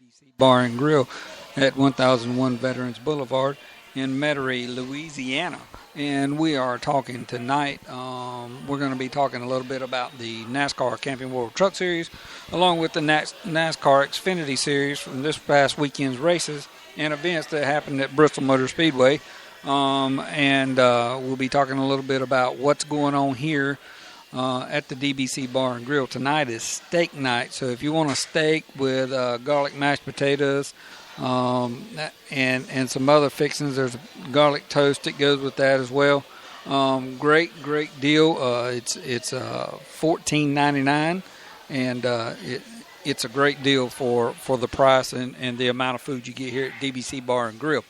DBC Bar and Grill at 1001 Veterans Boulevard in Metairie, Louisiana. And we are talking tonight. We're going to be talking a little bit about the NASCAR Camping World Truck Series, along with the NASCAR Xfinity Series from this past weekend's races and events that happened at Bristol Motor Speedway. We'll be talking a little bit about what's going on here at the DBC Bar and Grill. Tonight is steak night, so if you want a steak with garlic mashed potatoes and some other fixings, there's a garlic toast that goes with that as well. Great deal. It's $14.99, and it's a great deal for the price and the amount of food you get here at DBC Bar and Grill.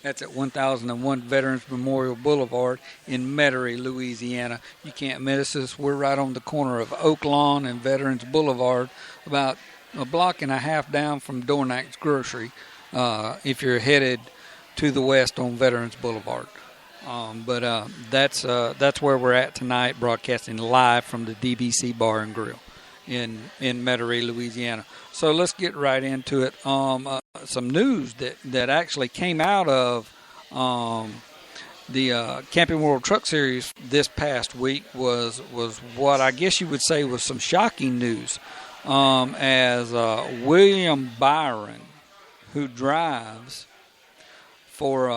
That's at 1001 Veterans Memorial Boulevard in Metairie, Louisiana. You can't miss us. We're right on the corner of Oak Lawn and Veterans Boulevard, about a block and a half down from Dornack's Grocery if you're headed to the west on Veterans Boulevard. That's where we're at tonight, broadcasting live from the DBC Bar and Grill in Metairie, Louisiana. So let's get right into it. Some news that actually came out of the Camping World Truck Series this past week was what I guess you would say was some shocking news, as William Byron, who drives for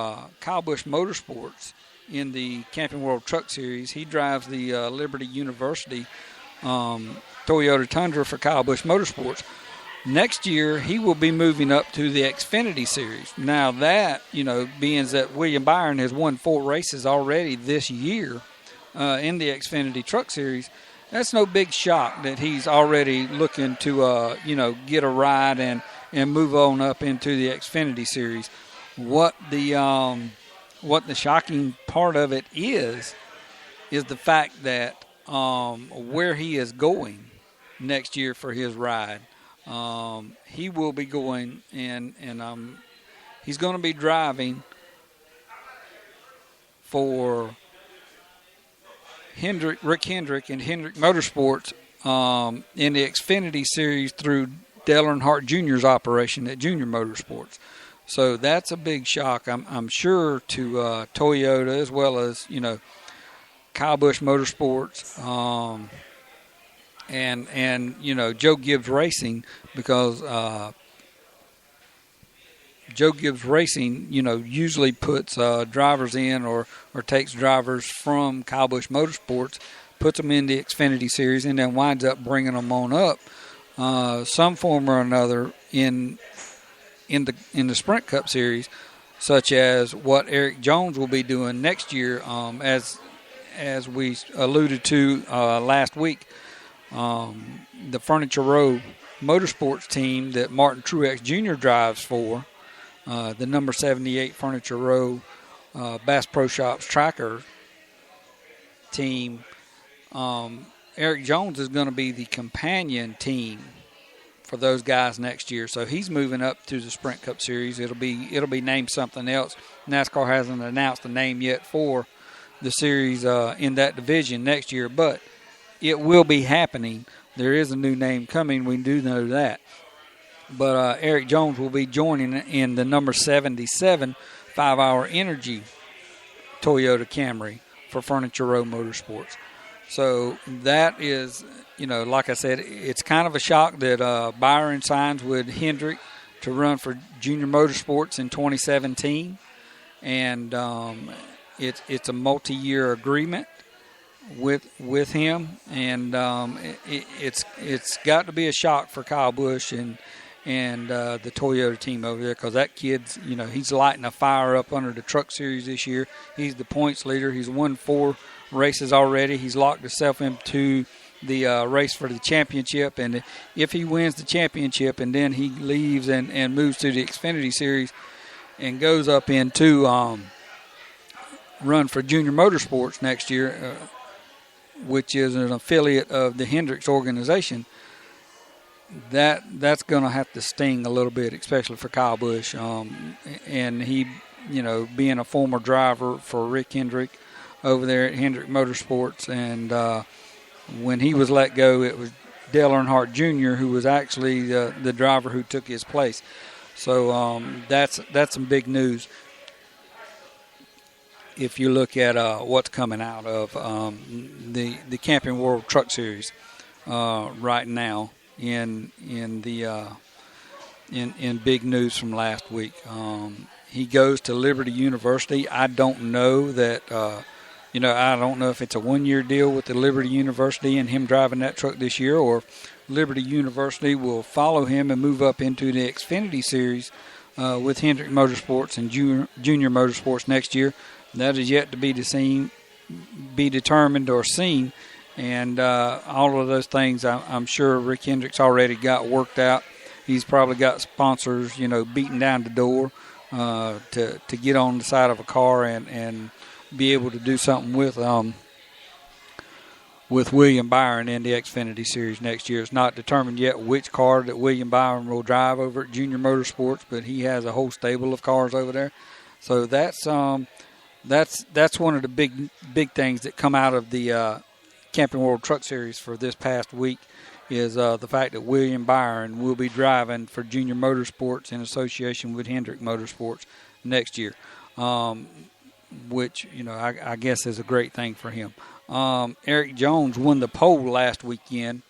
Kyle Busch Motorsports in the Camping World Truck Series. He drives the Liberty University Toyota Tundra for Kyle Busch Motorsports. Next year, he will be moving up to the Xfinity Series. Now that, being that William Byron has won 4 races already this year in the Xfinity Truck Series, that's no big shock that he's already looking to, get a ride and move on up into the Xfinity Series. What the shocking part of it is the fact that where he is going next year for his ride. He will be going and he's going to be driving for Rick Hendrick and Hendrick Motorsports in the Xfinity Series through Dale Earnhardt Jr.'s operation at Junior Motorsports. So that's a big shock, I'm sure, to Toyota as well as Kyle Busch Motorsports. And Joe Gibbs Racing, because Joe Gibbs Racing, usually puts drivers in or takes drivers from Kyle Busch Motorsports, puts them in the Xfinity Series, and then winds up bringing them on up some form or another in the Sprint Cup Series, such as what Eric Jones will be doing next year, as we alluded to last week. The Furniture Row Motorsports team that Martin Truex Jr. drives for, the number 78 Furniture Row Bass Pro Shops tracker team, Eric Jones is going to be the companion team for those guys next year. So he's moving up to the Sprint Cup Series. It'll be named something else. NASCAR hasn't announced a name yet for the series in that division next year, but it will be happening. There is a new name coming. We do know that. But Eric Jones will be joining in the number 77 5-Hour Energy Toyota Camry for Furniture Row Motorsports. So that is, like I said, it's kind of a shock that Byron signs with Hendrick to run for Junior Motorsports in 2017. And it's a multi-year agreement with him, and it's got to be a shock for Kyle Busch and the Toyota team over there, because that kid's he's lighting a fire up under the Truck Series this year. He's the points leader. He's won 4 races already. He's locked himself into the race for the championship, and if he wins the championship and then he leaves and moves to the Xfinity Series and goes up into run for Junior Motorsports next year, which is an affiliate of the Hendricks organization, that's going to have to sting a little bit, especially for Kyle Busch. And he, being a former driver for Rick Hendrick over there at Hendrick Motorsports, and when he was let go, it was Dale Earnhardt Jr., who was actually the driver who took his place. So that's some big news. If you look at what's coming out of the Camping World Truck Series right now in big news from last week, he goes to Liberty University. I don't know that I don't know if it's a one-year deal with the Liberty University and him driving that truck this year, or if Liberty University will follow him and move up into the Xfinity Series with Hendrick Motorsports and Junior Motorsports next year. That is yet to be determined or seen, and all of those things I'm sure Rick Hendrick's already got worked out. He's probably got sponsors, beating down the door to get on the side of a car and be able to do something with William Byron in the Xfinity Series next year. It's not determined yet which car that William Byron will drive over at Junior Motorsports, but he has a whole stable of cars over there. So that's one of the big things that come out of the Camping World Truck Series for this past week is the fact that William Byron will be driving for Junior Motorsports in association with Hendrick Motorsports next year, which I guess is a great thing for him. Eric Jones won the pole last Wednesday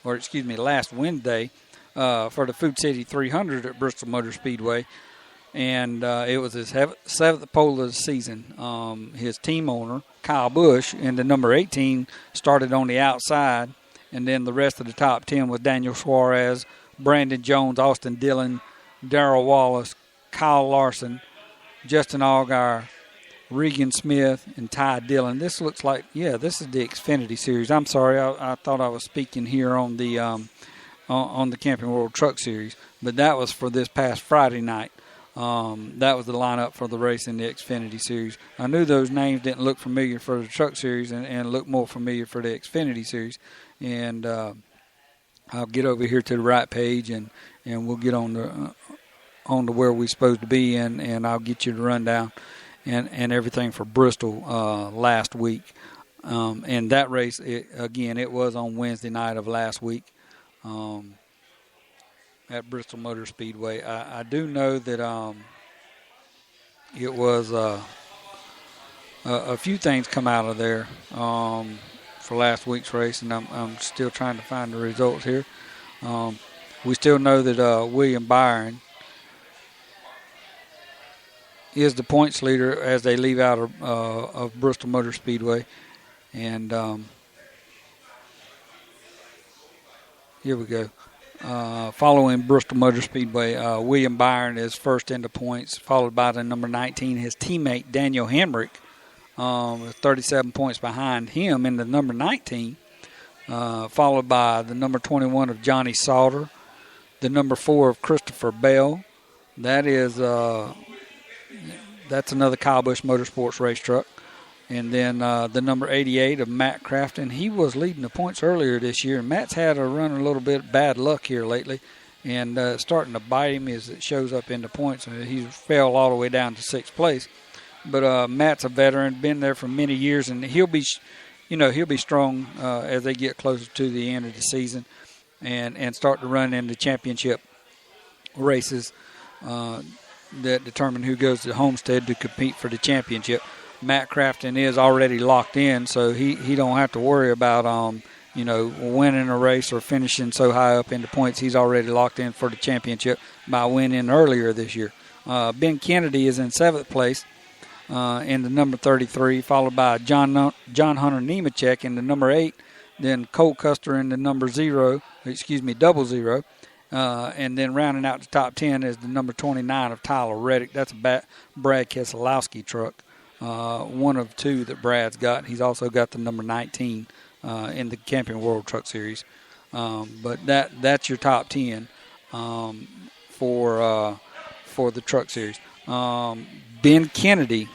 for the Food City 300 at Bristol Motor Speedway. And it was his seventh pole of the season. His team owner, Kyle Busch, in the number 18, started on the outside. And then the rest of the top 10 was Daniel Suarez, Brandon Jones, Austin Dillon, Darrell Wallace, Kyle Larson, Justin Allgaier, Regan Smith, and Ty Dillon. This looks like, this is the Xfinity Series. I'm sorry, I thought I was speaking here on the Camping World Truck Series. But that was for this past Friday night. That was the lineup for the race in the Xfinity Series. I knew those names didn't look familiar for the Truck Series and look more familiar for the Xfinity Series. And I'll get over here to the right page and we'll get on to where we're supposed to be, and I'll get you the rundown and everything for Bristol last week. And that race, it was on Wednesday night of last week. At Bristol Motor Speedway. I do know that it was a few things come out of there for last week's race, and I'm still trying to find the results here. We still know that William Byron is the points leader as they leave out of Bristol Motor Speedway. And here we go. Following Bristol Motor Speedway, William Byron is first into points, followed by the number 19, his teammate Daniel Hemrick, with 37 points behind him in the number 19, followed by the number 21 of Johnny Sauter, the number 4 of Christopher Bell. That's another Kyle Busch Motorsports race truck. And then the number 88 of Matt Crafton. He was leading the points earlier this year. And Matt's had a run a little bit bad luck here lately. And starting to bite him as it shows up in the points. He fell all the way down to 6th place. But Matt's a veteran, been there for many years. And he'll be strong as they get closer to the end of the season. And start to run into championship races that determine who goes to Homestead to compete for the championship. Matt Crafton is already locked in, so he don't have to worry about winning a race or finishing so high up in the points. He's already locked in for the championship by winning earlier this year. Ben Kennedy is in 7th place in the number 33, followed by John Hunter Nemechek in the number 8, then Cole Custer in the number 00, and then rounding out the top 10 is the number 29 of Tyler Reddick. That's a Brad Keselowski truck. One of 2 that Brad's got. He's also got the number 19 in the Camping World Truck Series. But that's your top 10 for the Truck Series. Ben Kennedy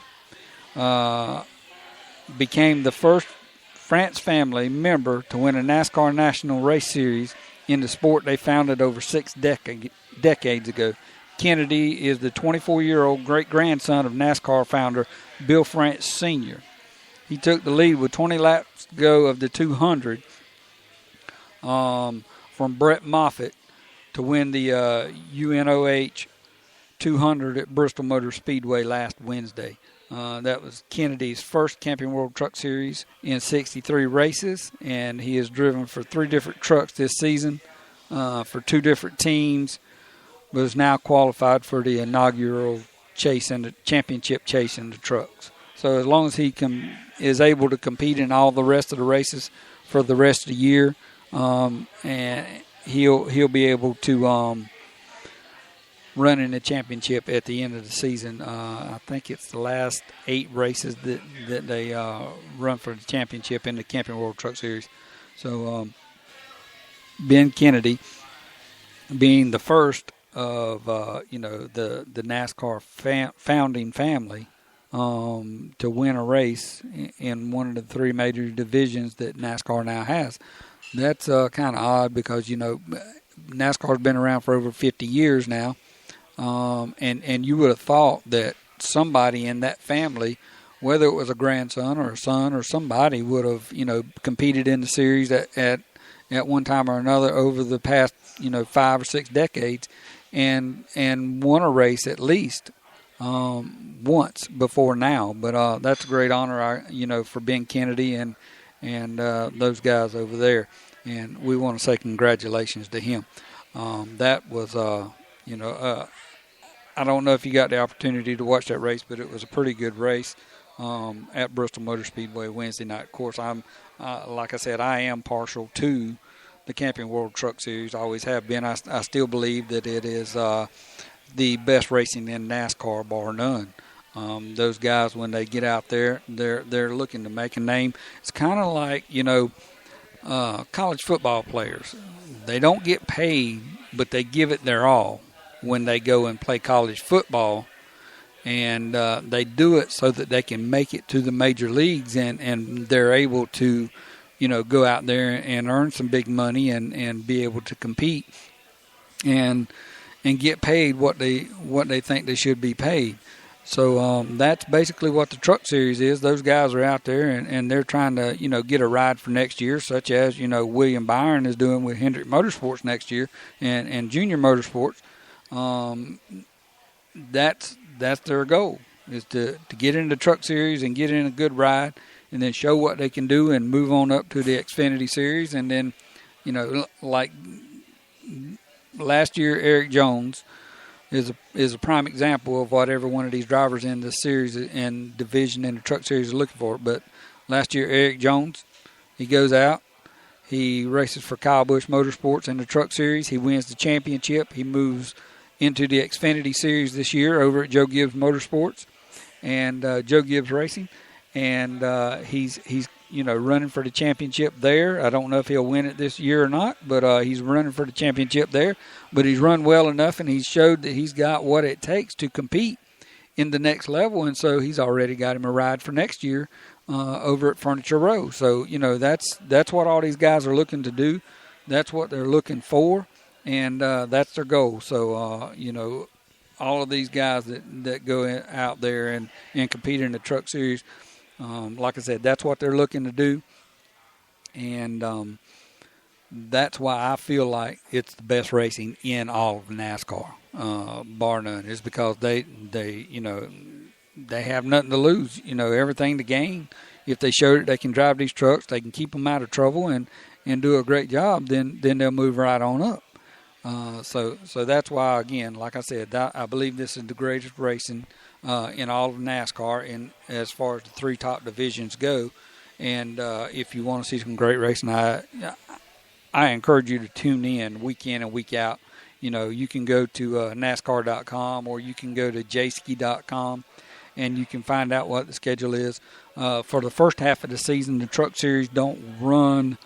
became the first France family member to win a NASCAR National Race Series in the sport they founded over 6 decades ago. Kennedy is the 24-year-old great-grandson of NASCAR founder Bill France Sr. He took the lead with 20 laps to go of the 200 for from Brett Moffitt to win the UNOH 200 at Bristol Motor Speedway last Wednesday. That was Kennedy's first Camping World Truck Series in 63 races, and he has driven for 3 different trucks this season for 2 different teams, but is now qualified for the inaugural chase and the championship chase in the trucks. So as long as he is able to compete in all the rest of the races for the rest of the year, and he'll be able to run in the championship at the end of the season. I think it's the last 8 races that they run for the championship in the Camping World Truck Series. So Ben Kennedy, being the first of the NASCAR founding family to win a race in one of the 3 major divisions that NASCAR now has. That's kind of odd because NASCAR's been around for over 50 years now, and you would have thought that somebody in that family, whether it was a grandson or a son or somebody, would have competed in the series at one time or another over the past 5 or 6 decades, and won a race at least once before now. But that's a great honor, for Ben Kennedy and those guys over there, and we want to say congratulations to him. That was I don't know if you got the opportunity to watch that race, but it was a pretty good race at Bristol Motor Speedway Wednesday night. Of course, I'm like I said, I am partial to the Camping World Truck Series. I always have been. I still believe that it is the best racing in NASCAR, bar none. Those guys, when they get out there, they're looking to make a name. It's kind of like college football players. They don't get paid, but they give it their all when they go and play college football, and they do it so that they can make it to the major leagues, and they're able to go out there and earn some big money and be able to compete and get paid what they think they should be paid. So that's basically what the Truck Series is. Those guys are out there and they're trying to get a ride for next year, such as William Byron is doing with Hendrick Motorsports next year and Junior Motorsports. That's their goal, is to get into the Truck Series and get in a good ride, and then show what they can do and move on up to the Xfinity Series. And then, like last year, Eric Jones is a prime example of what every one of these drivers in the series and division in the Truck Series is looking for. But last year, Eric Jones, he goes out, he races for Kyle Busch Motorsports in the Truck Series. He wins the championship. He moves into the Xfinity Series this year over at Joe Gibbs Motorsports and Joe Gibbs Racing. And he's running for the championship there. I don't know if he'll win it this year or not, but he's running for the championship there. But he's run well enough, and he's showed that he's got what it takes to compete in the next level. And so he's already got him a ride for next year over at Furniture Row. So that's what all these guys are looking to do. That's what they're looking for, and that's their goal. So all of these guys that go out there and compete in the Truck Series. Like I said, that's what they're looking to do, and that's why I feel like it's the best racing in all of NASCAR, bar none. Is because they have nothing to lose, everything to gain. If they show that they can drive these trucks, they can keep them out of trouble and do a great job, then they'll move right on up. So that's why, again, like I said, I believe this is the greatest racing in all of NASCAR, in as far as the 3 top divisions go. And if you want to see some great racing, I encourage you to tune in week and week out. You can go to NASCAR.com or you can go to jski.com, and you can find out what the schedule is. For the first half of the season, the Truck Series don't run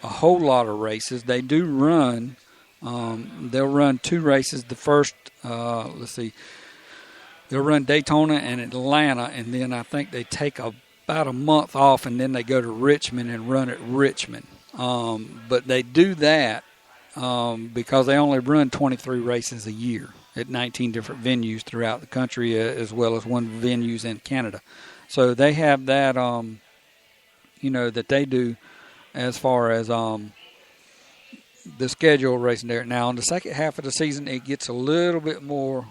a whole lot of races. They do run. They'll run 2 races. The first, they'll run Daytona and Atlanta, and then I think they take about a month off, and then they go to Richmond and run at Richmond. But they do that because they only run 23 races a year at 19 different venues throughout the country, as well as 1 venues in Canada. So they have that, that they do as far as the schedule racing there. Now, in the second half of the season, it gets a little bit more,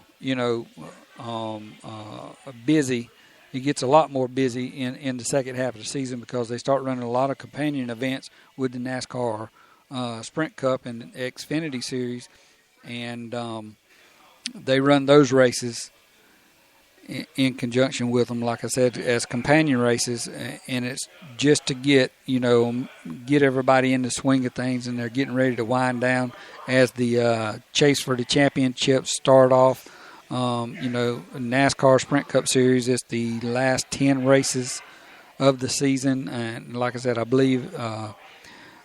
busy. It gets a lot more busy in the second half of the season because they start running a lot of companion events with the NASCAR Sprint Cup and Xfinity Series, and they run those races in conjunction with them, like I said, as companion races, and it's just to get everybody in the swing of things, and they're getting ready to wind down as the chase for the championships start off. NASCAR Sprint Cup Series is the last 10 races of the season, and like I said, I believe the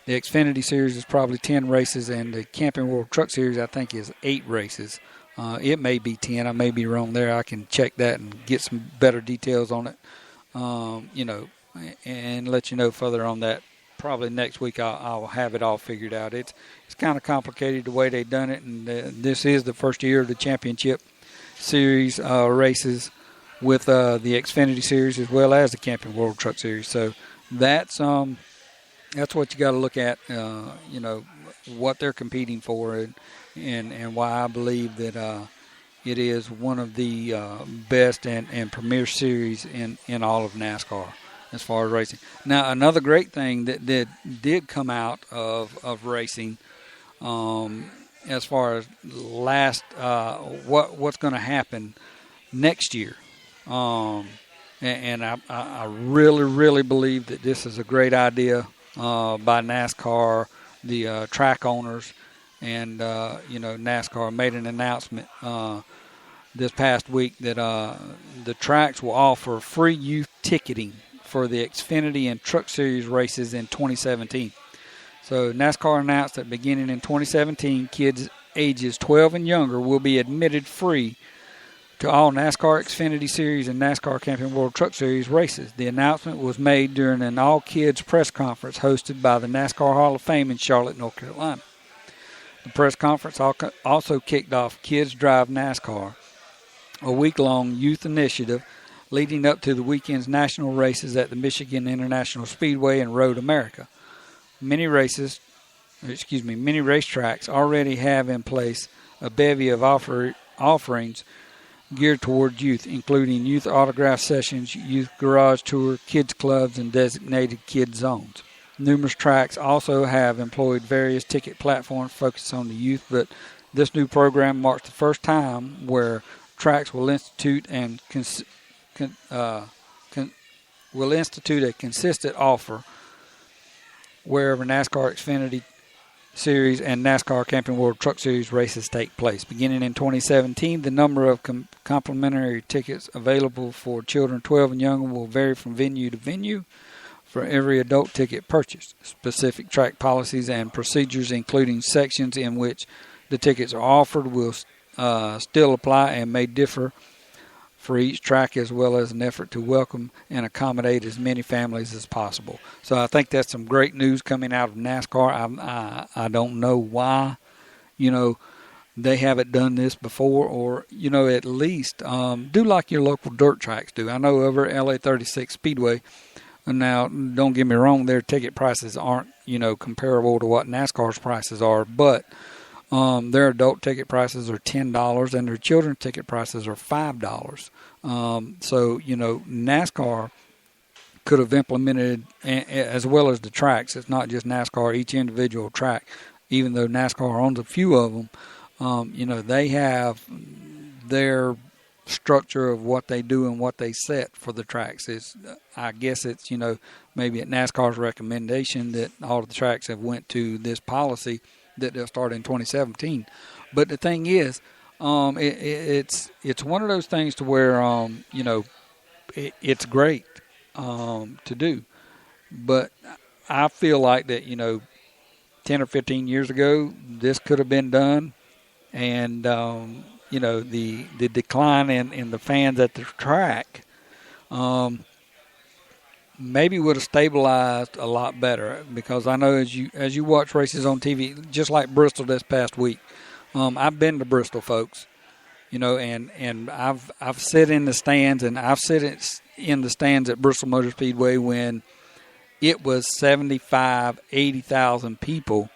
Xfinity Series is probably 10 races, and the Camping World Truck Series, I think, is 8 races. It may be 10. I may be wrong there. I can check that and get some better details on it, and let you know further on that. Probably next week I'll have it all figured out. It's kind of complicated the way they've done it, and this is the first year of the championship series races with the Xfinity Series as well as the Camping World Truck Series. So that's what you got to look at, what they're competing for, and why I believe that it is one of the best and premier series in all of NASCAR as far as racing. Now, another great thing that did come out of racing, as far as what's going to happen next year, and I really, really believe that this is a great idea by NASCAR, the track owners, and NASCAR made an announcement this past week that the tracks will offer free youth ticketing for the Xfinity and Truck Series races in 2017. So NASCAR announced that beginning in 2017, kids ages 12 and younger will be admitted free to all NASCAR Xfinity Series and NASCAR Camping World Truck Series races. The announcement was made during an all-kids press conference hosted by the NASCAR Hall of Fame in Charlotte, North Carolina. The press conference also kicked off Kids Drive NASCAR, a week-long youth initiative leading up to the weekend's national races at the Michigan International Speedway and Road America. Many racetracks already have in place a bevy of offerings geared toward youth, including youth autograph sessions, youth garage tour, kids clubs, and designated kids zones. Numerous tracks also have employed various ticket platforms focused on the youth, but this new program marks the first time where tracks will institute a consistent offer wherever NASCAR Xfinity Series and NASCAR Camping World Truck Series races take place. Beginning in 2017, the number of complimentary tickets available for children 12 and younger will vary from venue to venue for every adult ticket purchased. Specific track policies and procedures, including sections in which the tickets are offered, will still apply and may differ for each track, as well as an effort to welcome and accommodate as many families as possible. So I think that's some great news coming out of NASCAR. I don't know why, they haven't done this before, or, at least do like your local dirt tracks do. I know over at LA 36 Speedway, now, don't get me wrong, their ticket prices aren't, comparable to what NASCAR's prices are, but their adult ticket prices are $10 and their children's ticket prices are $5. So, NASCAR could have implemented, as well as the tracks. It's not just NASCAR, each individual track, even though NASCAR owns a few of them. They have their structure of what they do and what they set for the tracks. I guess it's, maybe at NASCAR's recommendation that all of the tracks have went to this policy that they'll start in 2017. But the thing is, it's one of those things to where, it's great to do. But I feel like that, 10 or 15 years ago, this could have been done. And, the decline in the fans at the track maybe would have stabilized a lot better, because I know as you watch races on TV, just like Bristol this past week, I've been to Bristol, folks, and I've sit in the stands, and I've sit in the stands at Bristol Motor Speedway when it was 75, 80,000 people,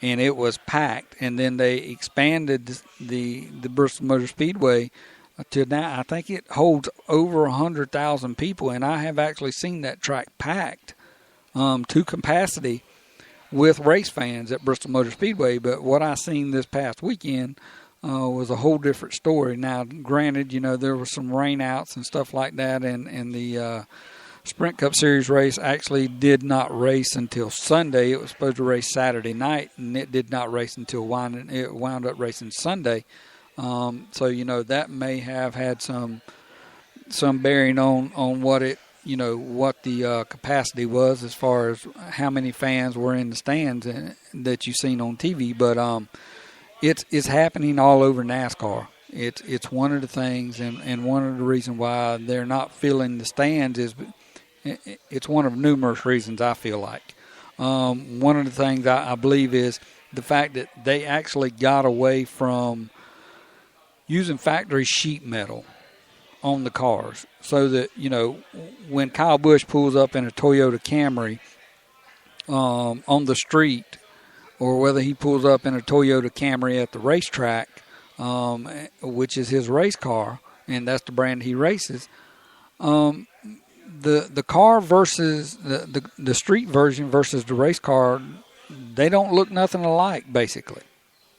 and it was packed. And then they expanded the Bristol Motor Speedway to now. I think it holds over 100,000 people, and I have actually seen that track packed to capacity with race fans at Bristol Motor Speedway. But what I seen this past weekend was a whole different story. Now, granted, there were some rainouts and stuff like that, and the Sprint Cup Series race actually did not race until Sunday. It was supposed to race Saturday night, and it did not race until it wound up racing Sunday. So that may have had some bearing on what it what the capacity was as far as how many fans were in the stands that you've seen on TV. But it's happening all over NASCAR. It's one of the things, and one of the reasons why they're not filling the stands is it's one of numerous reasons, I feel like. One of the things I believe is the fact that they actually got away from using factory sheet metal on the cars, so that when Kyle Busch pulls up in a Toyota Camry on the street, or whether he pulls up in a Toyota Camry at the racetrack, which is his race car, and that's the brand he races, the car versus the street version versus the race car, they don't look nothing alike. Basically,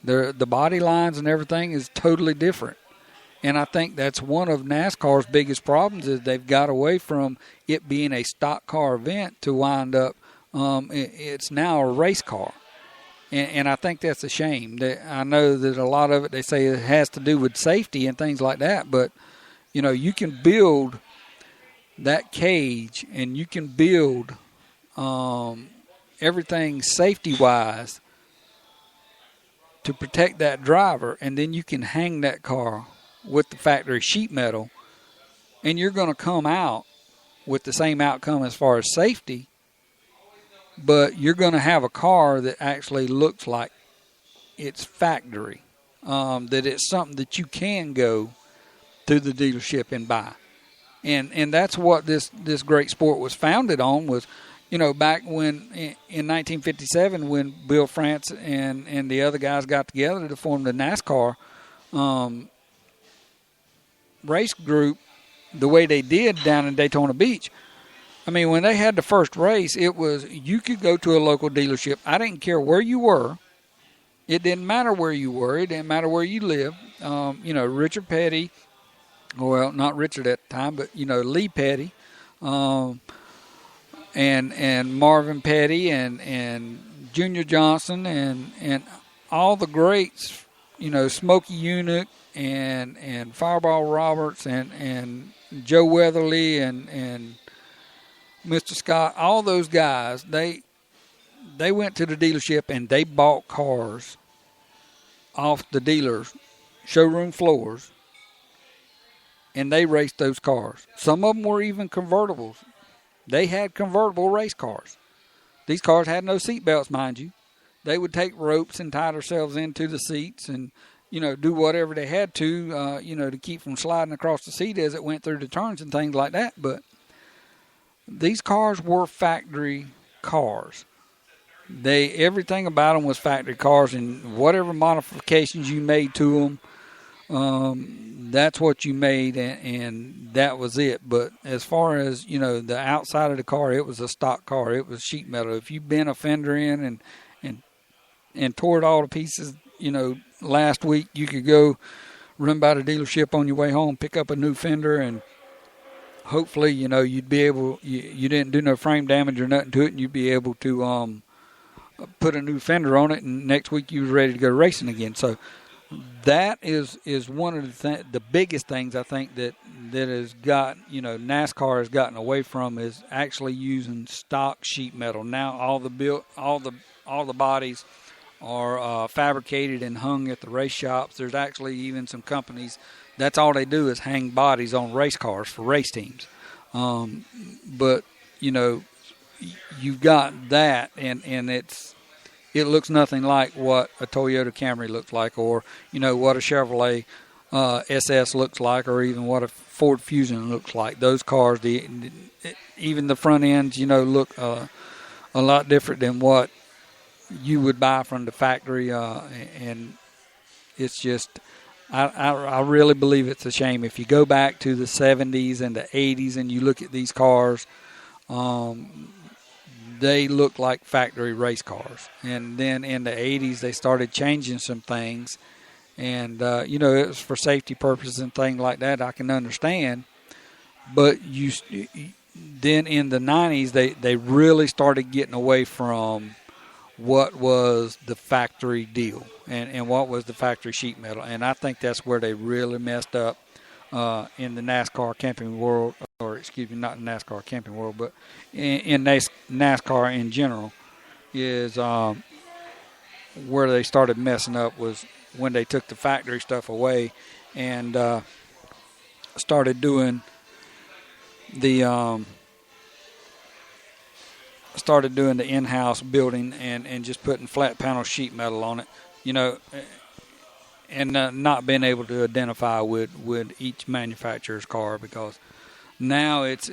the body lines and everything is totally different. And I think that's one of NASCAR's biggest problems, is they've got away from it being a stock car event to wind up it's now a race car. And I think that's a shame. I know that a lot of it, they say it has to do with safety and things like that. But, you can build that cage, and you can build everything safety-wise to protect that driver, and then you can hang that car with the factory sheet metal, and you're going to come out with the same outcome as far as safety, but you're going to have a car that actually looks like it's factory, that it's something that you can go to the dealership and buy. And that's what this great sport was founded on, was, back when in 1957, when Bill France and the other guys got together to form the NASCAR race group the way they did down in Daytona Beach. I mean, when they had the first race, it was, you could go to a local dealership. I didn't care where you were. It didn't matter where you were. It didn't matter where you lived. Richard Petty, well, not Richard at the time, but, Lee Petty, and Marvin Petty and Junior Johnson and all the greats, Smokey Unick and Fireball Roberts and Joe Weatherly and Mr. Scott, all those guys, they went to the dealership and they bought cars off the dealers' showroom floors, and they raced those cars. Some of them were even convertibles. They had convertible race cars. These cars had no seat belts, mind you. They would take ropes and tie themselves into the seats and, do whatever they had to, to keep from sliding across the seat as it went through the turns and things like that. But these cars were factory cars. Everything about them was factory cars, and whatever modifications you made to them, that's what you made, and that was it. But as far as, the outside of the car, it was a stock car. It was sheet metal. If you bent a fender in and tore it all to pieces, last week, you could go run by the dealership on your way home, pick up a new fender, and hopefully, you'd be able, you didn't do no frame damage or nothing to it, and you'd be able to put a new fender on it, and next week you was ready to go racing again. So that is one of the biggest things I think that has got, NASCAR has gotten away from, is actually using stock sheet metal. Now all the bodies are fabricated and hung at the race shops. There's actually even some companies, that's all they do is hang bodies on race cars for race teams. But, you've got that, and it looks nothing like what a Toyota Camry looks like, or, what a Chevrolet SS looks like, or even what a Ford Fusion looks like. Those cars, even the front ends, look a lot different than what you would buy from the factory, and it's just I really believe it's a shame. If you go back to the 70s and the 80s and you look at these cars, they look like factory race cars. And then in the 80s, they started changing some things. And, it was for safety purposes and things like that. I can understand. But then in the 90s, they really started getting away from what was the factory deal and what was the factory sheet metal. And I think that's where they really messed up in the NASCAR camping world, or excuse me, not in NASCAR camping world, but in NASCAR in general, is where they started messing up was when they took the factory stuff away and started doing the in-house building and just putting flat panel sheet metal on it, and not being able to identify with each manufacturer's car, because now it's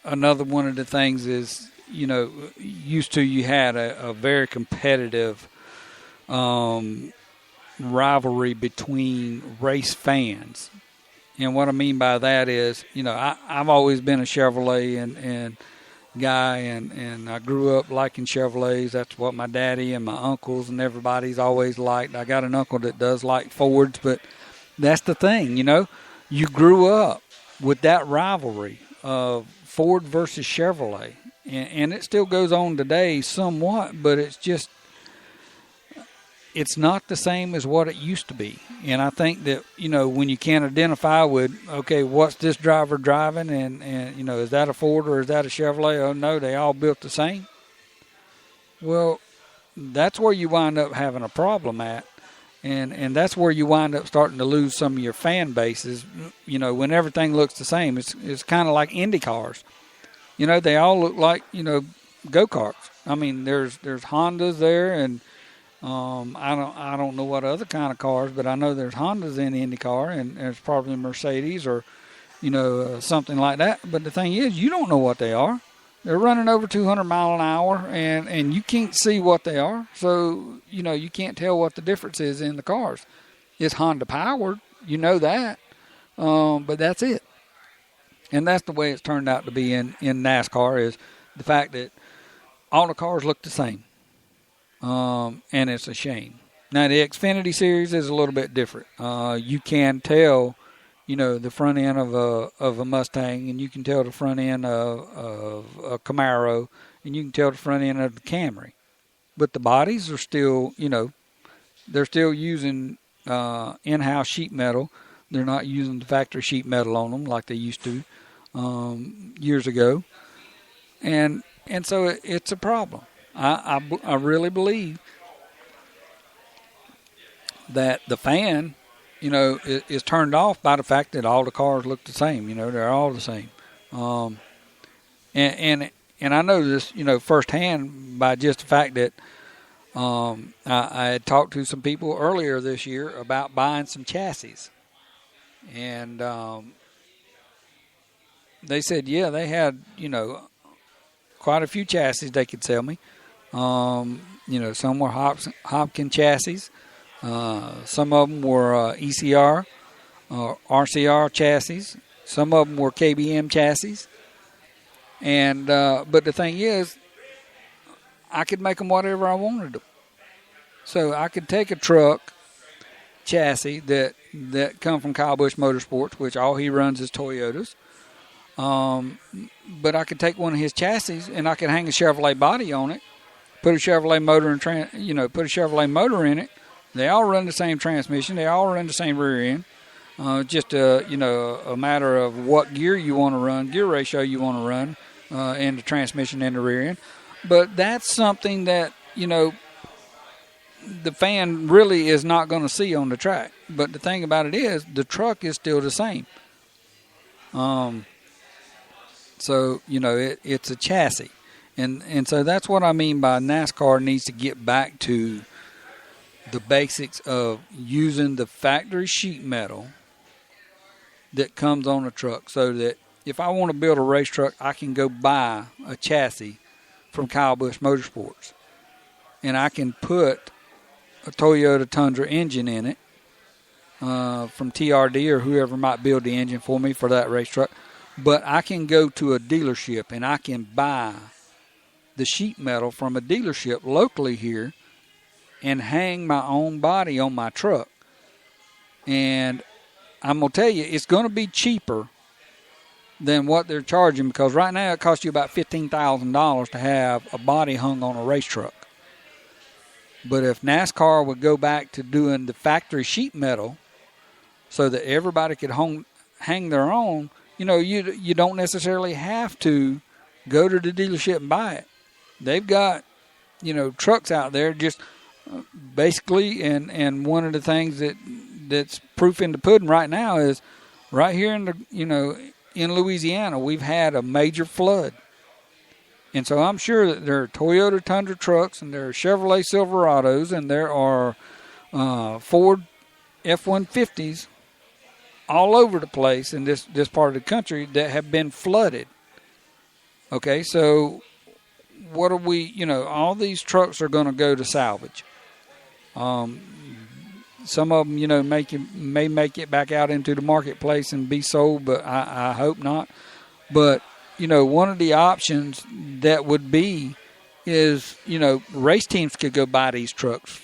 another one of the things is, used to you had a very competitive rivalry between race fans. And what I mean by that is, I've always been a Chevrolet and guy, and I grew up liking Chevrolets. That's what my daddy and my uncles and everybody's always liked. I got an uncle that does like Fords, but that's the thing, you grew up with that rivalry of Ford versus Chevrolet, and it still goes on today somewhat, but it's not the same as what it used to be. And I think that, when you can't identify with, okay, what's this driver driving, and is that a Ford or is that a Chevrolet? Oh, no, they all built the same. Well, that's where you wind up having a problem at. And that's where you wind up starting to lose some of your fan bases, when everything looks the same. It's kind of like Indy cars. They all look like, go-karts. I mean, there's Hondas there, and I don't know what other kind of cars, but I know there's Hondas in the IndyCar, and there's probably Mercedes or, something like that. But the thing is, you don't know what they are. They're running over 200 mile an hour, and you can't see what they are. So, you can't tell what the difference is in the cars. It's Honda powered, that, but that's it. And that's the way it's turned out to be in NASCAR, is the fact that all the cars look the same. And it's a shame. Now, the Xfinity series is a little bit different. You can tell, the front end of a Mustang, and you can tell the front end of a Camaro, and you can tell the front end of the Camry. But the bodies are still, they're still using in-house sheet metal. They're not using the factory sheet metal on them like they used to years ago. And so it's a problem. I really believe that the fan, is turned off by the fact that all the cars look the same. They're all the same. And I know this, firsthand by just the fact that I had talked to some people earlier this year about buying some chassis. And they said, yeah, they had, quite a few chassis they could sell me. Some were Hopkins chassis. Some of them were ECR, RCR chassis. Some of them were KBM chassis. And but the thing is, I could make them whatever I wanted them. So I could take a truck chassis that come from Kyle Busch Motorsports, which all he runs is Toyotas. But I could take one of his chassis and I could hang a Chevrolet body on it, put a Chevrolet motor put a Chevrolet motor in it. They all run the same transmission. They all run the same rear end. Just a matter of what gear you want to run, gear ratio you want to run, in the transmission and the rear end. But that's something that the fan really is not going to see on the track. But the thing about it is, the truck is still the same. So it's a chassis, and so that's what I mean by NASCAR needs to get back to the basics of using the factory sheet metal that comes on a truck, so that if I want to build a race truck, I can go buy a chassis from Kyle Busch Motorsports. and I can put a Toyota Tundra engine in it from TRD or whoever might build the engine for me for that race truck. But I can go to a dealership and I can buy the sheet metal from a dealership locally here and hang my own body on my truck. And I'm going to tell you, it's going to be cheaper than what they're charging, because right now it costs you about $15,000 to have a body hung on a race truck. But if NASCAR would go back to doing the factory sheet metal so that everybody could hang their own, you don't necessarily have to go to the dealership and buy it. They've got, trucks out there just basically, and one of the things that's proof in the pudding right now is right here in Louisiana, we've had a major flood. And so I'm sure that there are Toyota Tundra trucks and there are Chevrolet Silverados and there are Ford F-150s all over the place in this part of the country that have been flooded. Okay, so what are we, all these trucks are going to go to salvage. Some of them, may make it back out into the marketplace and be sold, but I hope not. But, one of the options that would be is, race teams could go buy these trucks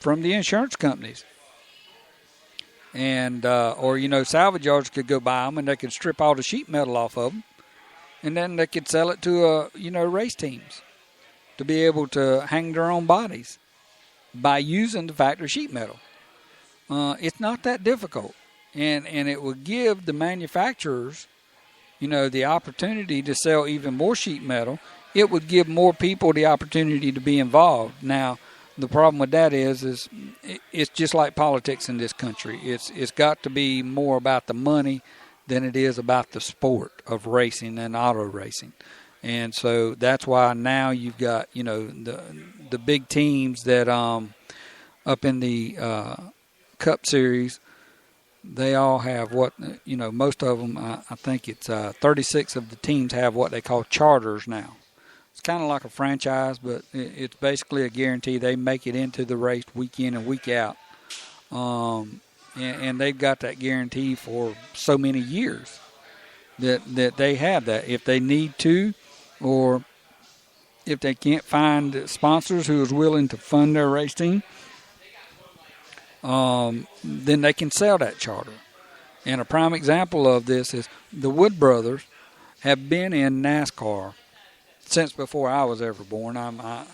from the insurance companies. And, or, salvage yards could go buy them and they could strip all the sheet metal off of them. And then they could sell it to, race teams to be able to hang their own bodies by using the factory sheet metal. It's not that difficult. And it will give the manufacturers, the opportunity to sell even more sheet metal. It would give more people the opportunity to be involved. Now, the problem with that is it's just like politics in this country. It's got to be more about the money than it is about the sport of racing and auto racing. And so that's why now you've got, the big teams that up in the Cup Series, they all have most of them, I think it's 36 of the teams have what they call charters now. It's kind of like a franchise, but it's basically a guarantee they make it into the race week in and week out. And they've got that guarantee for so many years that they have that. If they need to, or if they can't find sponsors who is willing to fund their race team, then they can sell that charter. And a prime example of this is the Wood brothers have been in NASCAR since before I was ever born. I'll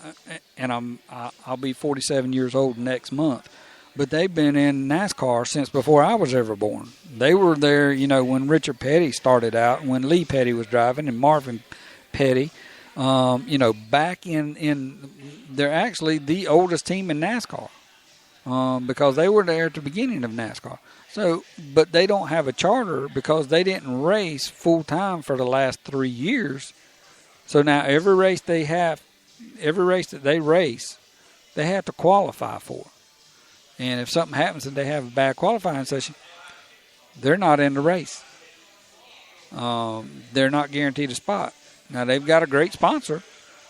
be 47 years old next month. But they've been in NASCAR since before I was ever born. They were there, when Richard Petty started out, when Lee Petty was driving, and Marvin Petty. Back in they're actually the oldest team in NASCAR because they were there at the beginning of NASCAR. So, but they don't have a charter because they didn't race full time for the last 3 years. So now every race that they race, they have to qualify for. And if something happens and they have a bad qualifying session, they're not in the race. They're not guaranteed a spot. Now, they've got a great sponsor,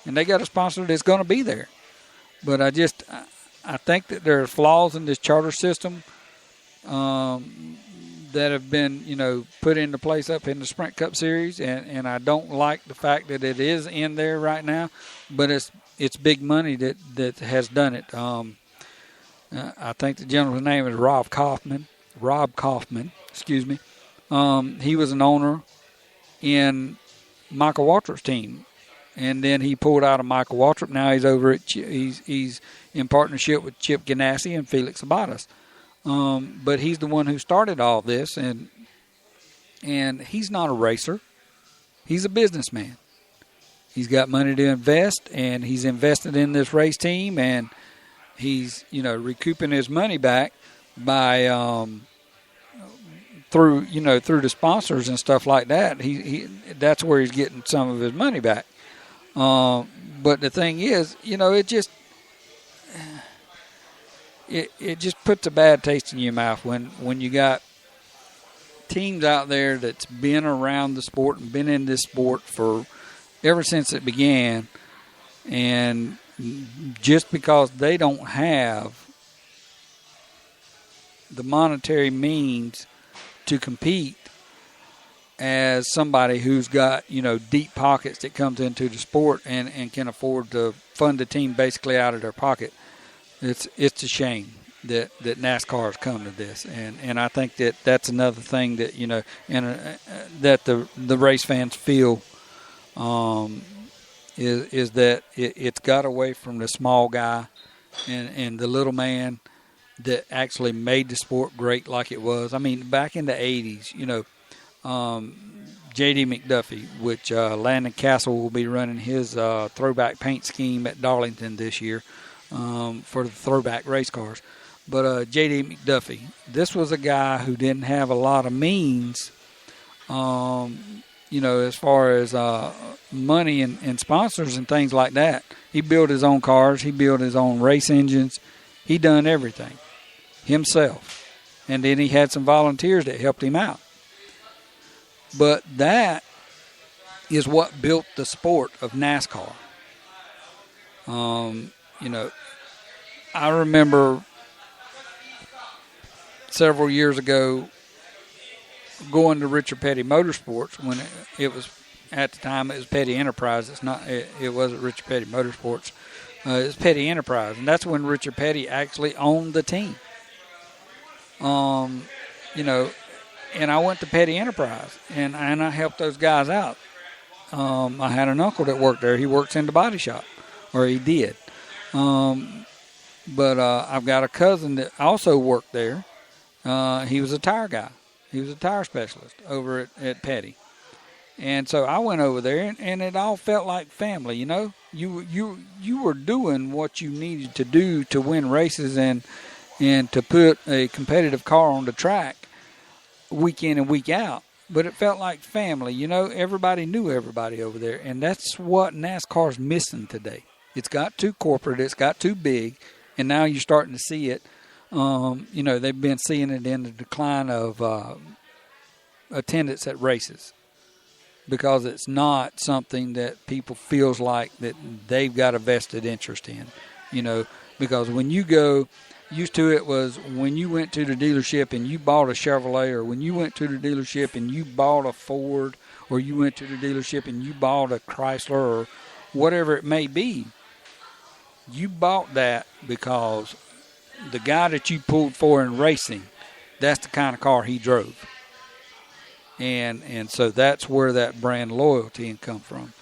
and they got a sponsor that's going to be there. But I think that there are flaws in this charter system that have been, put into place up in the Sprint Cup Series, and I don't like the fact that it is in there right now, but it's big money that has done it. I think the gentleman's name is Rob Kaufman, excuse me. He was an owner in Michael Waltrip's team, and then he pulled out of Michael Waltrip. Now he's over at he's in partnership with Chip Ganassi and Felix Abadas. But he's the one who started all this, and he's not a racer. He's a businessman. He's got money to invest, and he's invested in this race team, and he's recouping his money back by through the sponsors and stuff like that. He that's where he's getting some of his money back. But the thing is, it just puts a bad taste in your mouth when you got teams out there that's been around the sport and been in this sport for ever since it began, and just because they don't have the monetary means to compete as somebody who's got, deep pockets that comes into the sport and can afford to fund the team basically out of their pocket. It's a shame that NASCAR has come to this, and I think that's another thing that that the race fans feel is that it's got away from the small guy and the little man that actually made the sport great like it was. I mean, back in the 80s, J.D. McDuffie, which Landon Castle will be running his throwback paint scheme at Darlington this year for the throwback race cars. But J.D. McDuffie, this was a guy who didn't have a lot of means, as far as money and sponsors and things like that. He built his own cars. He built his own race engines. He done everything himself. And then he had some volunteers that helped him out. But that is what built the sport of NASCAR. I remember several years ago going to Richard Petty Motorsports when it was, at the time, it was Petty Enterprise. It wasn't Richard Petty Motorsports. It was Petty Enterprise, and that's when Richard Petty actually owned the team. And I went to Petty Enterprise, and I helped those guys out. I had an uncle that worked there. He works in the body shop, or he did. But I've got a cousin that also worked there. He was a tire guy. He was a tire specialist over at Petty. And so I went over there, and it all felt like family, You were doing what you needed to do to win races and to put a competitive car on the track week in and week out. But it felt like family, Everybody knew everybody over there, and that's what NASCAR's missing today. It's got too corporate, it's got too big, and now you're starting to see it. They've been seeing it in the decline of attendance at races because it's not something that people feels like that they've got a vested interest in, because when you go, used to it was when you went to the dealership and you bought a Chevrolet, or when you went to the dealership and you bought a Ford, or you went to the dealership and you bought a Chrysler or whatever it may be, you bought that because the guy that you pulled for in racing, that's the kind of car he drove. And so that's where that brand loyalty come from.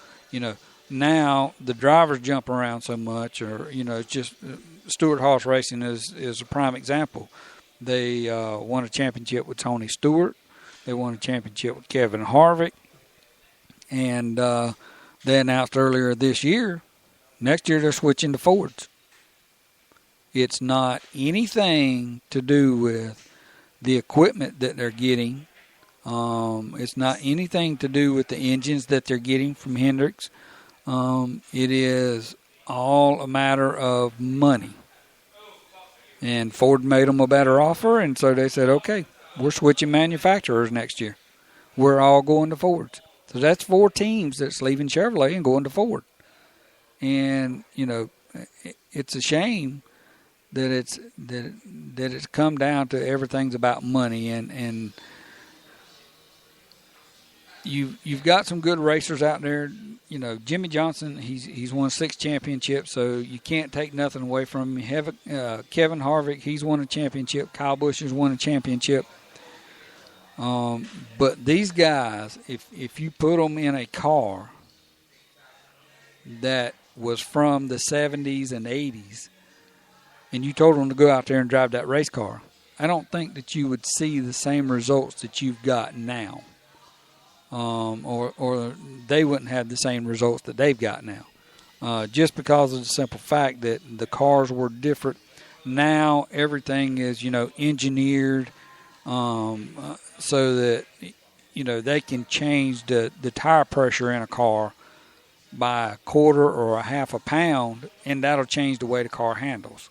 Now the drivers jump around so much, or, it's just Stewart Haas Racing is a prime example. They won a championship with Tony Stewart. They won a championship with Kevin Harvick. And they announced earlier this year, next year they're switching to Fords. It's not anything to do with the equipment that they're getting. It's not anything to do with the engines that they're getting from Hendricks. It is all a matter of money. And Ford made them a better offer, and so they said, okay, we're switching manufacturers next year. We're all going to Fords. So that's 4 teams that's leaving Chevrolet and going to Ford. And, it's a shame that it's come down to everything's about money, and you've got some good racers out there. Jimmy Johnson, he's won 6 championships, so you can't take nothing away from him. Kevin Harvick, he's won a championship. Kyle Busch has won a championship. But these guys, if you put them in a car that was from the 70s and 80s, and you told them to go out there and drive that race car, I don't think that you would see the same results that you've got now. Or they wouldn't have the same results that they've got now. Just because of the simple fact that the cars were different. Now everything is, engineered so that, they can change the tire pressure in a car by a quarter or a half a pound, and that'll change the way the car handles.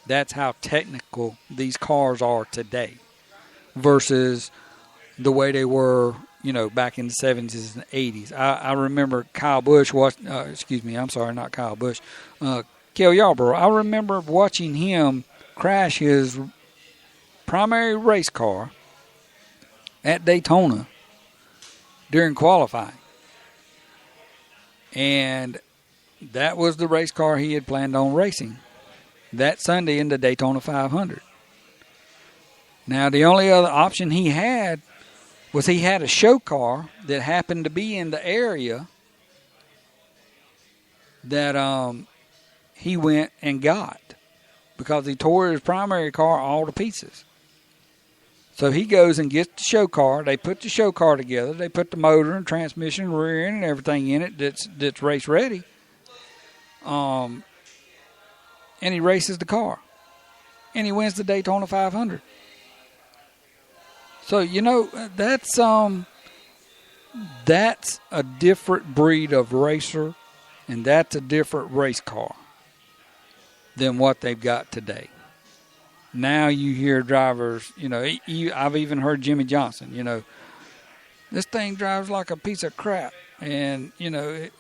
That's how technical these cars are today versus the way they were back in the 70s and 80s. I remember Kyle Busch not Kyle Busch, Cale Yarborough. I remember watching him crash his primary race car at Daytona during qualifying. And that was the race car he had planned on racing that Sunday in the Daytona 500. Now, the only other option he had was he had a show car that happened to be in the area that he went and got because he tore his primary car all to pieces. So he goes and gets the show car. They put the show car together. They put the motor and transmission, rear end, and everything in it that's race ready. And he races the car. And he wins the Daytona 500. So, that's a different breed of racer, and that's a different race car than what they've got today. Now you hear drivers, I've even heard Jimmy Johnson, this thing drives like a piece of crap. And, you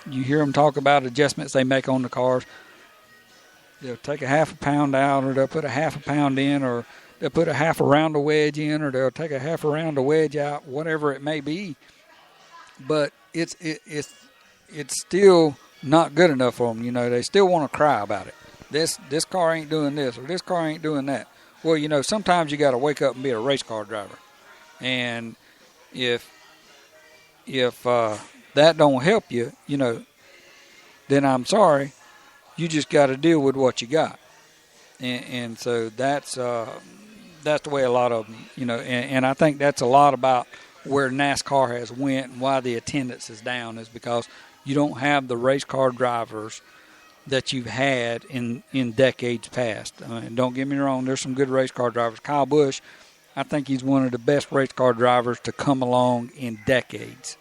hear them talk about adjustments they make on the cars. They'll take a half a pound out, or they'll put a half a pound in, or they'll put a half a round of wedge in, or they'll take a half a round of wedge out, whatever it may be. But it's still not good enough for them. They still want to cry about it. This car ain't doing this, or this car ain't doing that. Well, sometimes you got to wake up and be a race car driver. And if that don't help you, then I'm sorry. You just got to deal with what you got. And so that's the way a lot of them, and I think that's a lot about where NASCAR has went and why the attendance is down, is because you don't have the race car drivers that you've had in decades past. And don't get me wrong, there's some good race car drivers. Kyle Busch, I think he's one of the best race car drivers to come along in decades.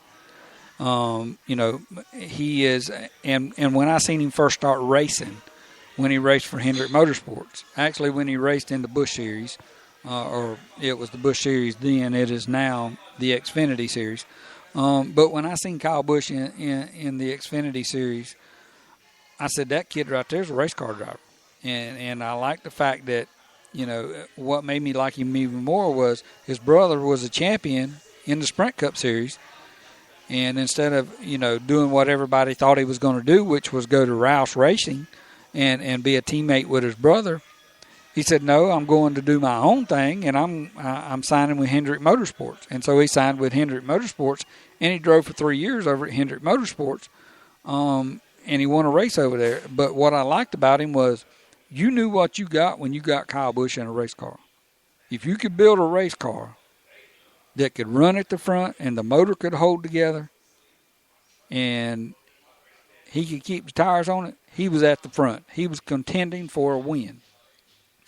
He is, and when I seen him first start racing, when he raced for Hendrick Motorsports, actually when he raced in the Busch Series, or it was the Busch Series then, it is now the Xfinity Series. But when I seen Kyle Busch in the Xfinity Series, I said, that kid right there is a race car driver. And I like the fact that, what made me like him even more was his brother was a champion in the Sprint Cup Series. And instead of, doing what everybody thought he was going to do, which was go to Rouse Racing and be a teammate with his brother, he said, no, I'm going to do my own thing, and I'm signing with Hendrick Motorsports. And so he signed with Hendrick Motorsports, and he drove for 3 years over at Hendrick Motorsports, and he won a race over there. But what I liked about him was you knew what you got when you got Kyle Busch in a race car. If you could build a race car that could run at the front and the motor could hold together and he could keep the tires on it, he was at the front. He was contending for a win.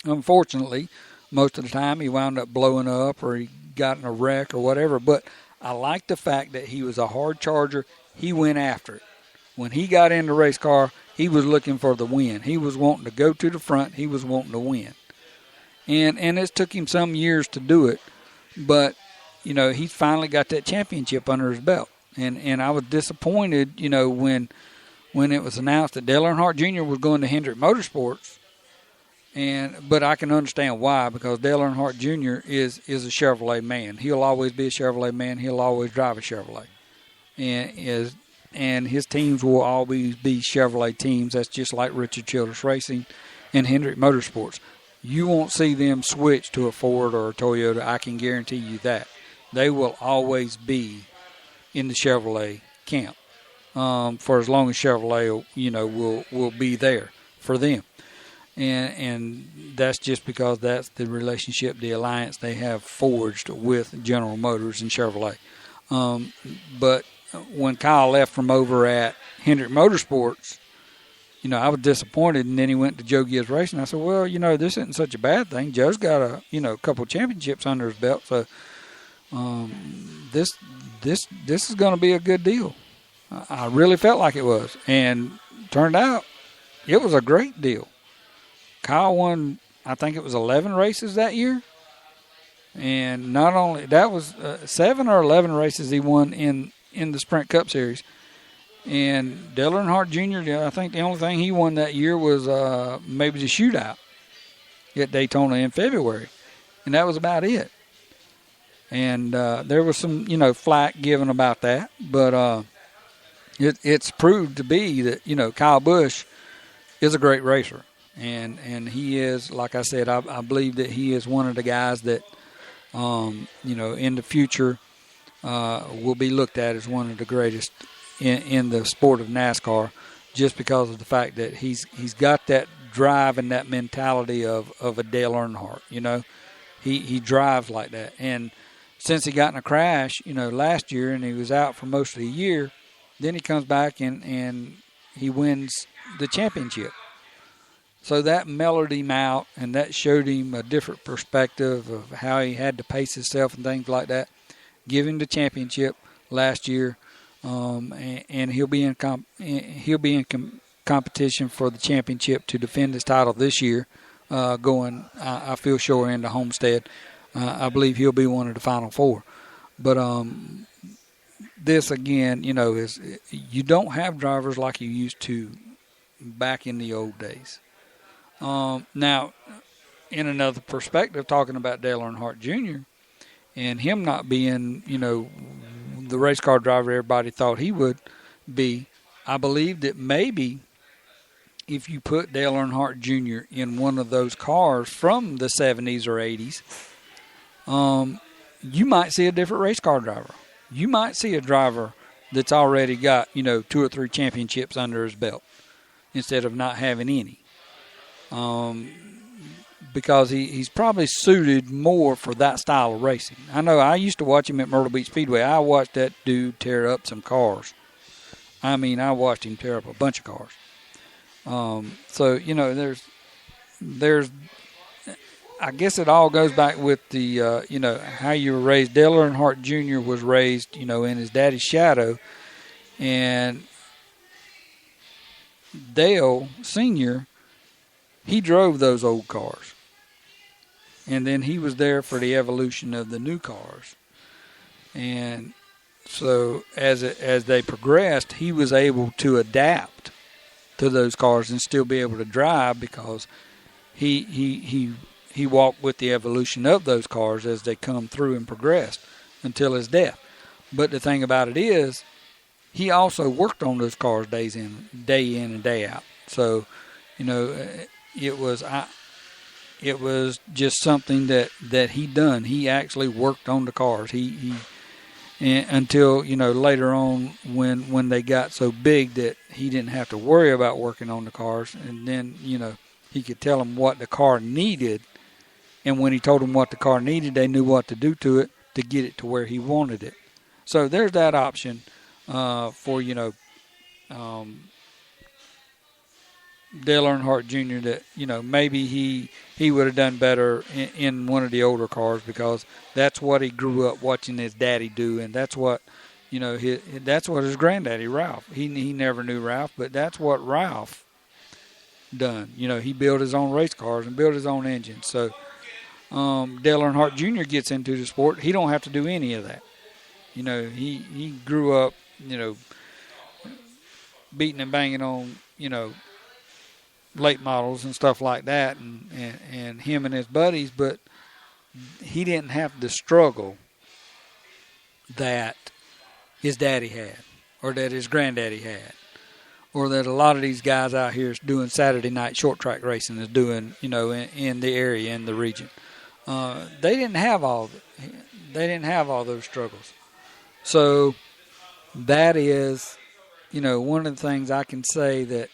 Unfortunately, most of the time he wound up blowing up or he got in a wreck or whatever. But I like the fact that he was a hard charger. He went after it. When he got in the race car, he was looking for the win. He was wanting to go to the front. He was wanting to win. And it took him some years to do it. But, he finally got that championship under his belt. And I was disappointed, when it was announced that Dale Earnhardt Jr. was going to Hendrick Motorsports. But I can understand why, because Dale Earnhardt Jr. is a Chevrolet man. He'll always be a Chevrolet man. He'll always drive a Chevrolet. And his teams will always be Chevrolet teams. That's just like Richard Childress Racing and Hendrick Motorsports. You won't see them switch to a Ford or a Toyota. I can guarantee you that. They will always be in the Chevrolet camp for as long as Chevrolet, will be there for them. And that's just because that's the relationship, the alliance they have forged with General Motors and Chevrolet. But when Kyle left from over at Hendrick Motorsports, I was disappointed, and then he went to Joe Gibbs Racing. I said, well, this isn't such a bad thing. Joe's got a couple championships under his belt, so this is going to be a good deal. I really felt like it was, and turned out it was a great deal. Kyle won, I think it was 11 races that year, And not only that was 7 or 11 races he won in the Sprint Cup Series. And Dale Earnhardt Jr., I think the only thing he won that year was maybe the shootout at Daytona in February. And that was about it. And there was some, flack given about that. But it's proved to be that, Kyle Busch is a great racer. And he is, like I said, I believe that he is one of the guys that, in the future will be looked at as one of the greatest in the sport of NASCAR, just because of the fact that he's got that drive and that mentality of a Dale Earnhardt. He drives like that. And since he got in a crash, last year, and he was out for most of the year, then he comes back and he wins the championship. So that mellowed him out, and that showed him a different perspective of how he had to pace himself and things like that. Give him the championship last year, and he'll be in competition for the championship to defend his title this year. I feel sure, into Homestead. I believe he'll be one of the final four. But this again, is you don't have drivers like you used to back in the old days. Now, in another perspective, talking about Dale Earnhardt Jr. and him not being, the race car driver everybody thought he would be, I believe that maybe if you put Dale Earnhardt Jr. in one of those cars from the 70s or 80s, you might see a different race car driver. You might see a driver that's already got, 2 or 3 championships under his belt instead of not having any. Because he's probably suited more for that style of racing. I know I used to watch him at Myrtle Beach Speedway. I watched that dude tear up some cars. I mean, I watched him tear up a bunch of cars. So, there's I guess it all goes back with the, how you were raised. Dale Earnhardt Jr. was raised, in his daddy's shadow. And Dale Sr., he drove those old cars. And then he was there for the evolution of the new cars. And so as they progressed, he was able to adapt to those cars and still be able to drive, because he walked with the evolution of those cars as they come through and progressed until his death. But the thing about it is, he also worked on those cars day in and day out. So, it was just something that he done. He actually worked on the cars. Until later on when they got so big that he didn't have to worry about working on the cars, and then he could tell them what the car needed, and when he told them what the car needed, they knew what to do to it to get it to where he wanted it. So there's that option for Dale Earnhardt Jr. that, maybe he would have done better in one of the older cars, because that's what he grew up watching his daddy do, and that's what, that's what his granddaddy, Ralph. He never knew Ralph, but that's what Ralph done. He built his own race cars and built his own engines. So Dale Earnhardt Jr. gets into the sport. He don't have to do any of that. He grew up, beating and banging on, late models and stuff like that, and him and his buddies, but he didn't have the struggle that his daddy had, or that his granddaddy had, or that a lot of these guys out here doing Saturday night short track racing is doing, in the area, in the region. They didn't have all those struggles. So that is, one of the things I can say that,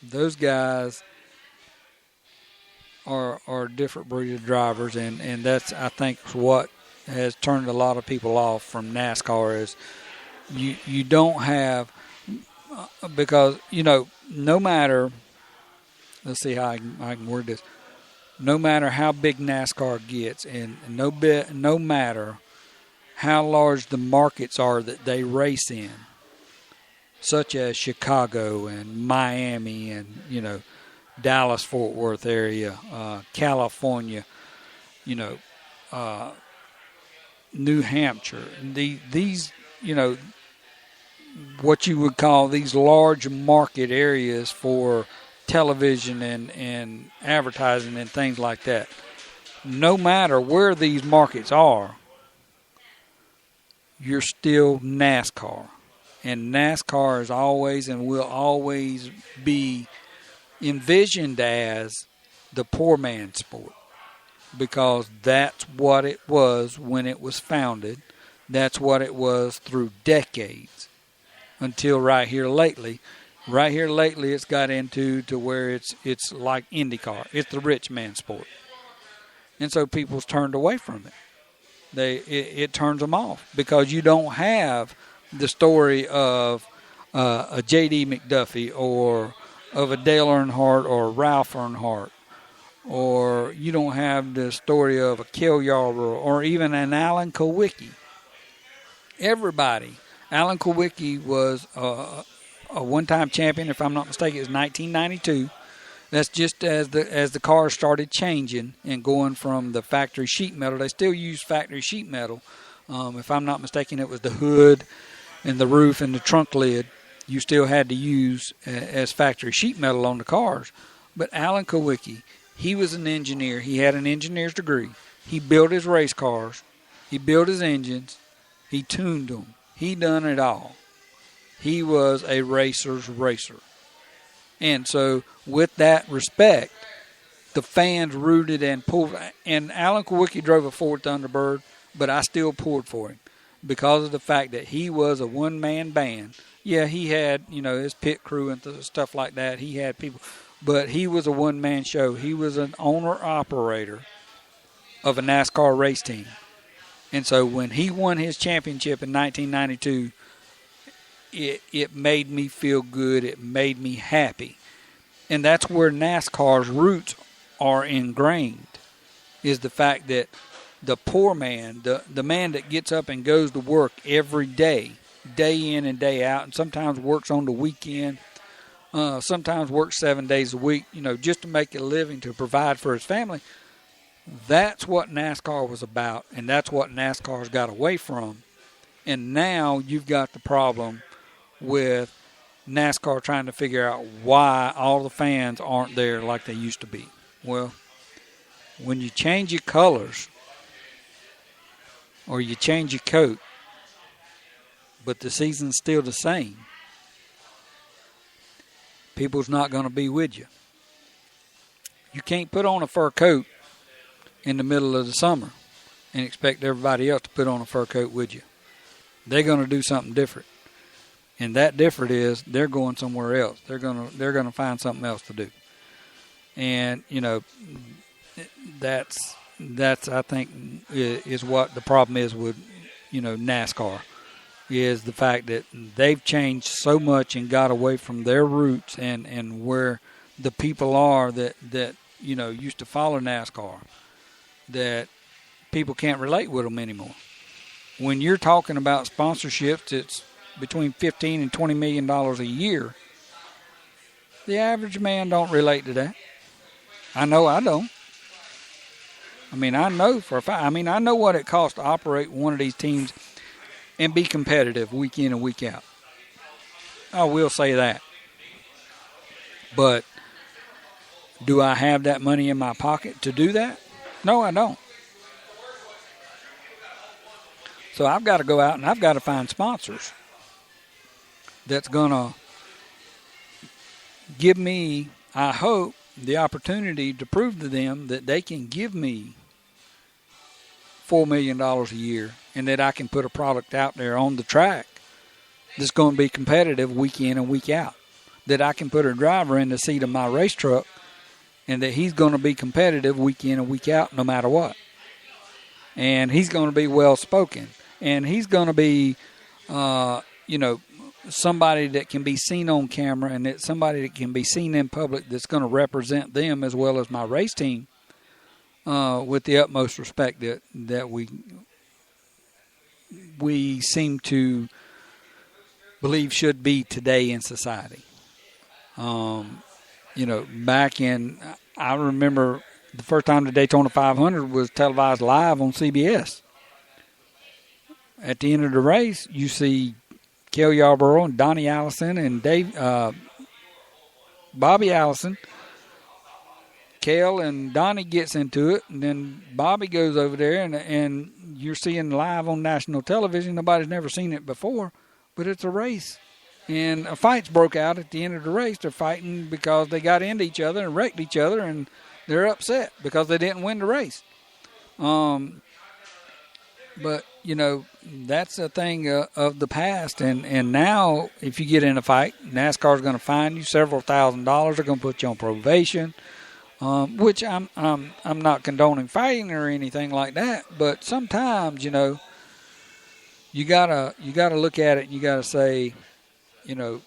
those guys are a different breed of drivers, and that's, I think, what has turned a lot of people off from NASCAR is you don't have, because, no matter, let's see how I can word this, no matter how big NASCAR gets, and no matter how large the markets are that they race in, such as Chicago and Miami and, Dallas, Fort Worth area, California, New Hampshire, these, what you would call these large market areas for television and advertising and things like that. No matter where these markets are, you're still NASCAR. And NASCAR is always and will always be envisioned as the poor man's sport, because that's what it was when it was founded. That's what it was through decades until right here lately. Right here lately, it's got into to where it's like IndyCar. It's the rich man's sport. And so people's turned away from it. It turns them off because you don't have the story of a J.D. McDuffie or of a Dale Earnhardt or Ralph Earnhardt, or you don't have the story of a Cale Yarborough or even an Alan Kulwicki. Everybody. Alan Kulwicki was a one-time champion, if I'm not mistaken. It was 1992. That's just as the cars started changing and going from the factory sheet metal. They still use factory sheet metal. If I'm not mistaken, it was the hood and the roof and the trunk lid you still had to use as factory sheet metal on the cars. But Alan Kulwicki, he was an engineer. He had an engineer's degree. He built his race cars. He built his engines. He tuned them. He done it all. He was a racer's racer. And so with that respect, the fans rooted and pulled. And Alan Kulwicki drove a Ford Thunderbird, but I still pulled for him because of the fact that he was a one-man band. Yeah, he had, his pit crew and stuff like that. He had people. But he was a one-man show. He was an owner-operator of a NASCAR race team. And so when he won his championship in 1992, it made me feel good. It made me happy. And that's where NASCAR's roots are ingrained, is the fact that the poor man, the man that gets up and goes to work every day, day in and day out, and sometimes works on the weekend, sometimes works 7 days a week, just to make a living, to provide for his family. That's what NASCAR was about, and that's what NASCAR's got away from. And now you've got the problem with NASCAR trying to figure out why all the fans aren't there like they used to be. Well, when you change your colors or you change your coat, but the season's still the same, people's not going to be with you. You can't put on a fur coat in the middle of the summer and expect everybody else to put on a fur coat with you. They're going to do something different. And that different is they're going somewhere else. They're going to find something else to do. And, that's I think is what the problem is with, NASCAR, is the fact that they've changed so much and got away from their roots and where the people are that used to follow NASCAR, that people can't relate with them anymore. When you're talking about sponsorships, it's between $15 and $20 million a year. The average man don't relate to that. I know I don't. I know for a fact. I know what it costs to operate one of these teams and be competitive week in and week out. I will say that. But do I have that money in my pocket to do that? No, I don't. So I've got to go out and I've got to find sponsors that's going to give me, I hope, the opportunity to prove to them that they can give me $4 million a year and that I can put a product out there on the track that's going to be competitive week in and week out, that I can put a driver in the seat of my race truck and that he's going to be competitive week in and week out no matter what. And he's going to be well-spoken. And he's going to be, somebody that can be seen on camera and that somebody that can be seen in public that's going to represent them as well as my race team with the utmost respect that we seem to believe should be today in society. Back in, I remember the first time the Daytona 500 was televised live on CBS. At the end of the race, you see Cale Yarborough and Donnie Allison and Bobby Allison. Cale and Donnie gets into it, and then Bobby goes over there, and you're seeing live on national television. Nobody's never seen it before, but it's a race. And a fight's broke out at the end of the race. They're fighting because they got into each other and wrecked each other, and they're upset because they didn't win the race. But, you know, that's a thing of the past. And now, if you get in a fight, NASCAR is going to fine you several $1,000s. They're going to put you on probation, which I'm not condoning fighting or anything like that. But sometimes, you know, you gotta look at it and you gotta say, you know,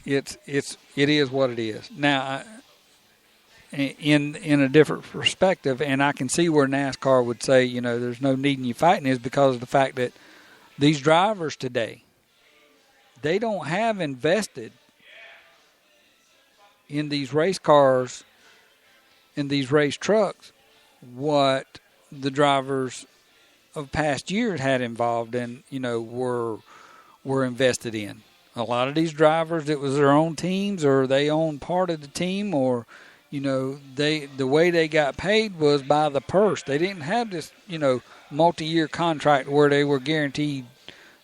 it is what it is. Now, in a different perspective, and I can see where NASCAR would say, you know, there's no need in you fighting, is because of the fact that these drivers today, they don't have invested in these race cars, in these race trucks, what the drivers of past years had involved and, you know, were invested in. A lot of these drivers, it was their own teams, or they owned part of the team, or, you know, the way they got paid was by the purse. They didn't have this, you know, multi-year contract where they were guaranteed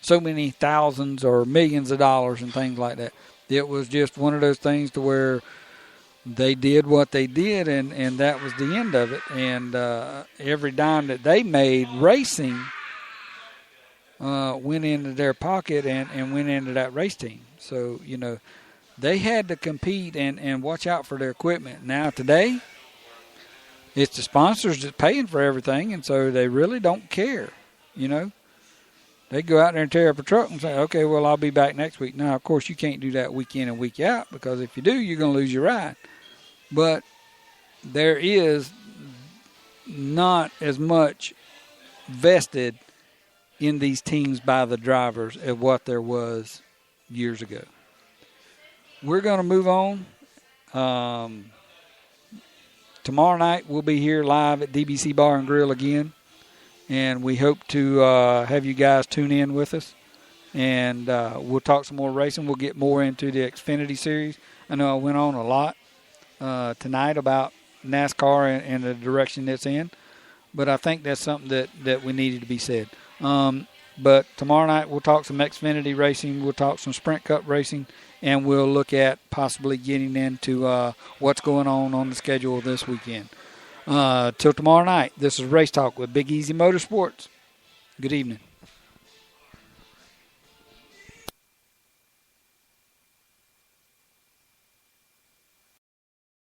so many thousands or millions of dollars and things like that. It was just one of those things to where they did what they did, and that was the end of it. And every dime that they made racing went into their pocket and went into that race team. So, you know, they had to compete and watch out for their equipment. Now, today, it's the sponsors that's paying for everything, and so they really don't care, you know. They go out there and tear up a truck and say, okay, well, I'll be back next week. Now, of course, you can't do that week in and week out, because if you do, you're going to lose your ride. But there is not as much vested in these teams by the drivers as what there was years ago. We're going to move on. Tomorrow night we'll be here live at DBC Bar and Grill again, and we hope to have you guys tune in with us. And we'll talk some more racing. We'll get more into the Xfinity series. I know I went on a lot tonight about NASCAR and the direction it's in, but I think that's something that we needed to be said. But tomorrow night we'll talk some Xfinity racing, we'll talk some Sprint Cup racing, and we'll look at possibly getting into what's going on the schedule this weekend. Till tomorrow night, this is Race Talk with Big Easy Motorsports. Good evening.